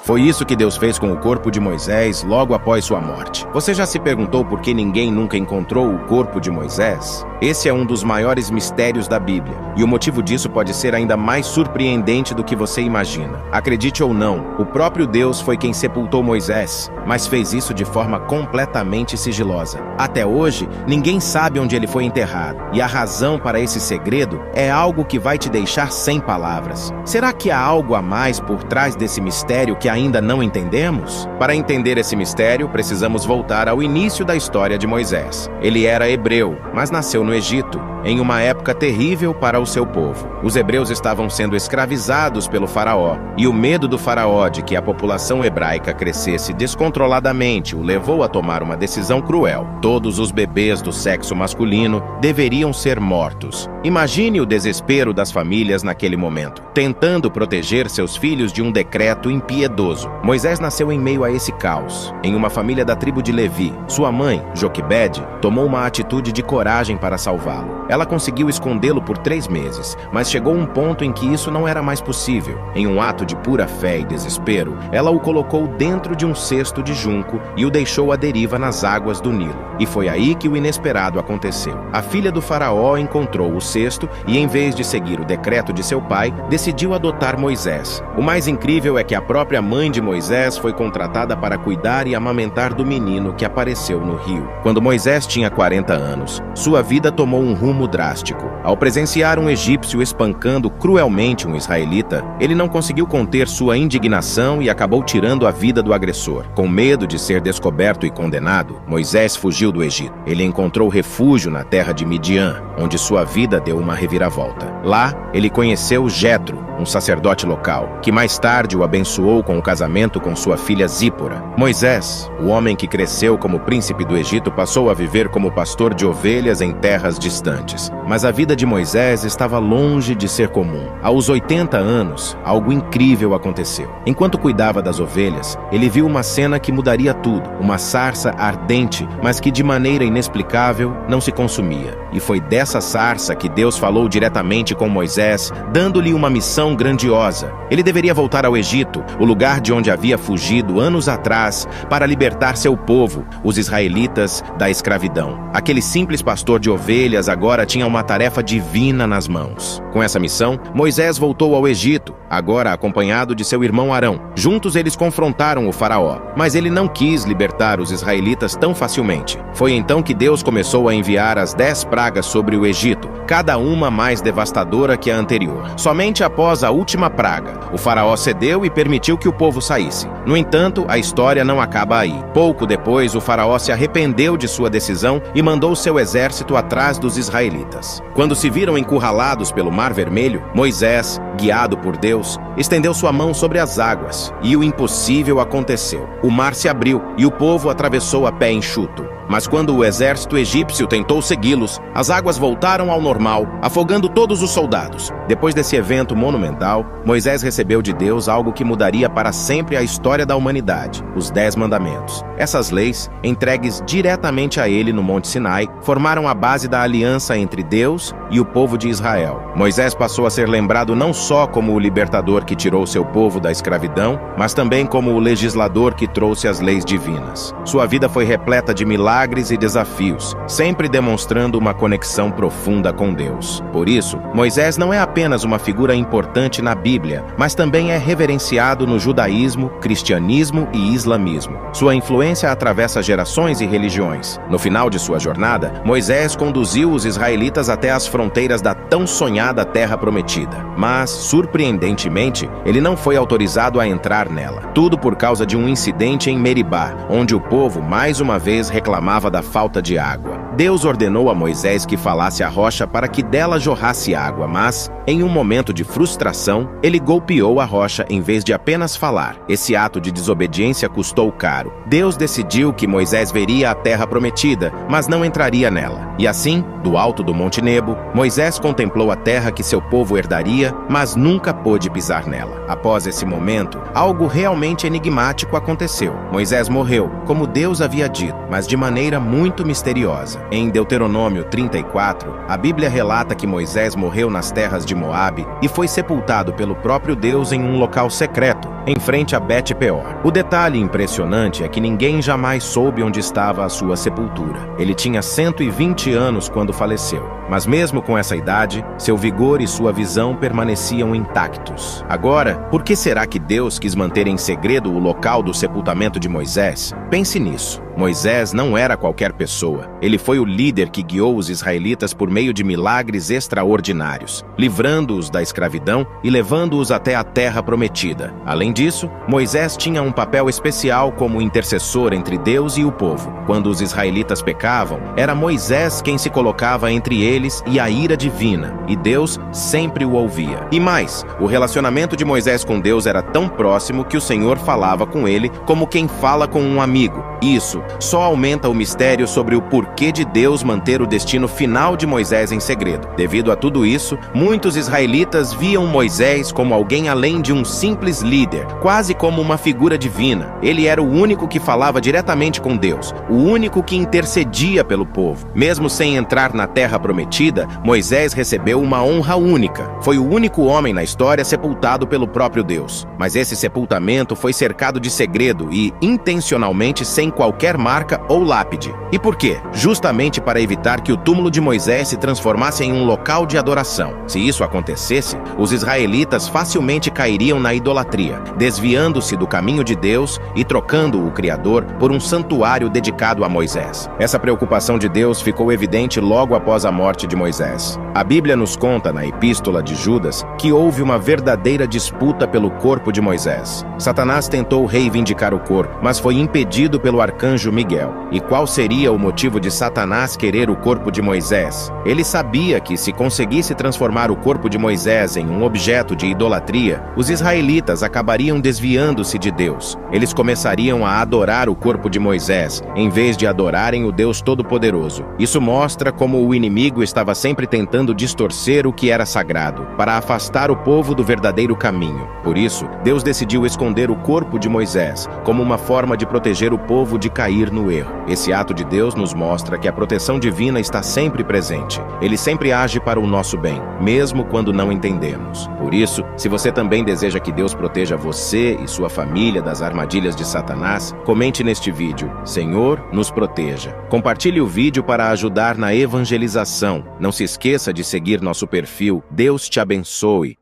Foi isso que Deus fez com o corpo de Moisés logo após sua morte. Você já se perguntou por que ninguém nunca encontrou o corpo de Moisés? Esse é um dos maiores mistérios da Bíblia, e o motivo disso pode ser ainda mais surpreendente do que você imagina. Acredite ou não, o próprio Deus foi quem sepultou Moisés, mas fez isso de forma completamente sigilosa. Até hoje, ninguém sabe onde ele foi enterrado, e a razão para esse segredo é algo que vai te deixar sem palavras. Será que há algo a mais por trás desse mistério que ainda não entendemos? Para entender esse mistério, precisamos voltar ao início da história de Moisés. Ele era hebreu, mas nasceu no Egito, em uma época terrível para o seu povo. Os hebreus estavam sendo escravizados pelo faraó, e o medo do faraó de que a população hebraica crescesse descontroladamente o levou a tomar uma decisão cruel. Todos os bebês do sexo masculino deveriam ser mortos. Imagine o desespero das famílias naquele momento, tentando proteger seus filhos de um decreto impiedoso. Moisés nasceu em meio a esse caos, em uma família da tribo de Levi. Sua mãe, Joquebede, tomou uma atitude de coragem para salvá-lo. Ela conseguiu escondê-lo por 3 meses, mas chegou um ponto em que isso não era mais possível. Em um ato de pura fé e desespero, ela o colocou dentro de um cesto de junco e o deixou à deriva nas águas do Nilo. E foi aí que o inesperado aconteceu. A filha do faraó encontrou o cesto e, em vez de seguir o decreto de seu pai, decidiu adotar Moisés. O mais incrível é que a própria mãe de Moisés foi contratada para cuidar e amamentar do menino que apareceu no rio. Quando Moisés tinha 40 anos, sua vida tomou um rumo drástico. Ao presenciar um egípcio espancando cruelmente um israelita, ele não conseguiu conter sua indignação e acabou tirando a vida do agressor. Com medo de ser descoberto e condenado, Moisés fugiu do Egito. Ele encontrou refúgio na terra de Midian, onde sua vida deu uma reviravolta. Lá, ele conheceu Jetro, um sacerdote local, que mais tarde o abençoou com o casamento com sua filha Zípora. Moisés, o homem que cresceu como príncipe do Egito, passou a viver como pastor de ovelhas em terras distantes. Mas a vida de Moisés estava longe de ser comum. Aos 80 anos, algo incrível aconteceu. Enquanto cuidava das ovelhas, ele viu uma cena que mudaria tudo. Uma sarça ardente, mas que de maneira inexplicável não se consumia. E foi dessa sarça que Deus falou diretamente com Moisés, dando-lhe uma missão grandiosa. Ele deveria voltar ao Egito, o lugar de onde havia fugido anos atrás, para libertar seu povo, os israelitas, da escravidão. Aquele simples pastor de ovelhas agora tinha uma tarefa divina nas mãos. Com essa missão, Moisés voltou ao Egito, agora acompanhado de seu irmão Arão. Juntos eles confrontaram o faraó, mas ele não quis libertar os israelitas tão facilmente. Foi então que Deus começou a enviar as 10 pragas sobre o Egito, cada uma mais devastadora que a anterior. Somente após a última praga, o faraó cedeu e permitiu que o povo saísse. No entanto, a história não acaba aí. Pouco depois, o faraó se arrependeu de sua decisão e mandou seu exército atrás dos israelitas. Quando se viram encurralados pelo Mar Vermelho, Moisés, guiado por Deus, estendeu sua mão sobre as águas, e o impossível aconteceu. O mar se abriu e o povo atravessou a pé enxuto. Mas quando o exército egípcio tentou segui-los, as águas voltaram ao normal, afogando todos os soldados. Depois desse evento monumental, Moisés recebeu de Deus algo que mudaria para sempre a história da humanidade: os 10 mandamentos. Essas leis, entregues diretamente a ele no Monte Sinai, formaram a base da aliança entre Deus e o povo de Israel. Moisés passou a ser lembrado não só como o libertador que tirou seu povo da escravidão, mas também como o legislador que trouxe as leis divinas. Sua vida foi repleta de milagres e desafios, sempre demonstrando uma conexão profunda com Deus. Por isso, Moisés não é apenas uma figura importante na Bíblia, mas também é reverenciado no judaísmo, cristianismo e islamismo. Sua influência atravessa gerações e religiões. No final de sua jornada, Moisés conduziu os israelitas até as fronteiras da tão sonhada Terra Prometida. Mas, surpreendentemente, ele não foi autorizado a entrar nela. Tudo por causa de um incidente em Meribá, onde o povo mais uma vez reclamava da falta de água. Deus ordenou a Moisés que falasse à rocha para que dela jorrasse água, mas, em um momento de frustração, ele golpeou a rocha em vez de apenas falar. Esse ato de desobediência custou caro. Deus decidiu que Moisés veria a Terra Prometida, mas não entraria nela. E assim, do alto do Monte Nebo, Moisés contemplou a terra que seu povo herdaria, mas nunca pôde pisar nela. Após esse momento, algo realmente enigmático aconteceu. Moisés morreu, como Deus havia dito, mas de maneira muito misteriosa. Em Deuteronômio 34, a Bíblia relata que Moisés morreu nas terras de Moabe e foi sepultado pelo próprio Deus em um local secreto, em frente a Bet-peor. O detalhe impressionante é que ninguém jamais soube onde estava a sua sepultura. Ele tinha 120 anos quando faleceu, mas mesmo com essa idade, seu vigor e sua visão permaneciam intactos. Agora, por que será que Deus quis manter em segredo o local do sepultamento de Moisés? Pense nisso. Moisés não era qualquer pessoa. Ele foi o líder que guiou os israelitas por meio de milagres extraordinários, livrando-os da escravidão e levando-os até a terra prometida. Além disso, Moisés tinha um papel especial como intercessor entre Deus e o povo. Quando os israelitas pecavam, era Moisés quem se colocava entre eles e a ira divina, e Deus sempre o ouvia. E mais, o relacionamento de Moisés com Deus era tão próximo que o Senhor falava com ele como quem fala com um amigo. Isso só aumenta o mistério sobre o porquê de Deus manter o destino final de Moisés em segredo. Devido a tudo isso, muitos israelitas viam Moisés como alguém além de um simples líder, quase como uma figura divina. Ele era o único que falava diretamente com Deus, o único que intercedia pelo povo. Mesmo sem entrar na terra prometida, Moisés recebeu uma honra única. Foi o único homem na história sepultado pelo próprio Deus. Mas esse sepultamento foi cercado de segredo e, intencionalmente, sem qualquer marca ou lápide. E por quê? Justamente para evitar que o túmulo de Moisés se transformasse em um local de adoração. Se isso acontecesse, os israelitas facilmente cairiam na idolatria, desviando-se do caminho de Deus e trocando o Criador por um santuário dedicado a Moisés. Essa preocupação de Deus ficou evidente logo após a morte de Moisés. A Bíblia nos conta, na Epístola de Judas, que houve uma verdadeira disputa pelo corpo de Moisés. Satanás tentou reivindicar o corpo, mas foi impedido pelo arcanjo Miguel. E qual seria o motivo de Satanás querer o corpo de Moisés? Ele sabia que, se conseguisse transformar o corpo de Moisés em um objeto de idolatria, os israelitas acabariam desviando-se de Deus. Eles começariam a adorar o corpo de Moisés, em vez de adorarem o Deus Todo-Poderoso. Isso mostra como o inimigo estava sempre tentando distorcer o que era sagrado, para afastar o povo do verdadeiro caminho. Por isso, Deus decidiu esconder o corpo de Moisés, como uma forma de proteger o povo de cair no erro. Esse ato de Deus nos mostra que a proteção divina está sempre presente. Ele sempre age para o nosso bem, mesmo quando não entendemos. Por isso, se você também deseja que Deus proteja você e sua família das armadilhas de Satanás, comente neste vídeo: Senhor, nos proteja. Compartilhe o vídeo para ajudar na evangelização. Não se esqueça de seguir nosso perfil. Deus te abençoe.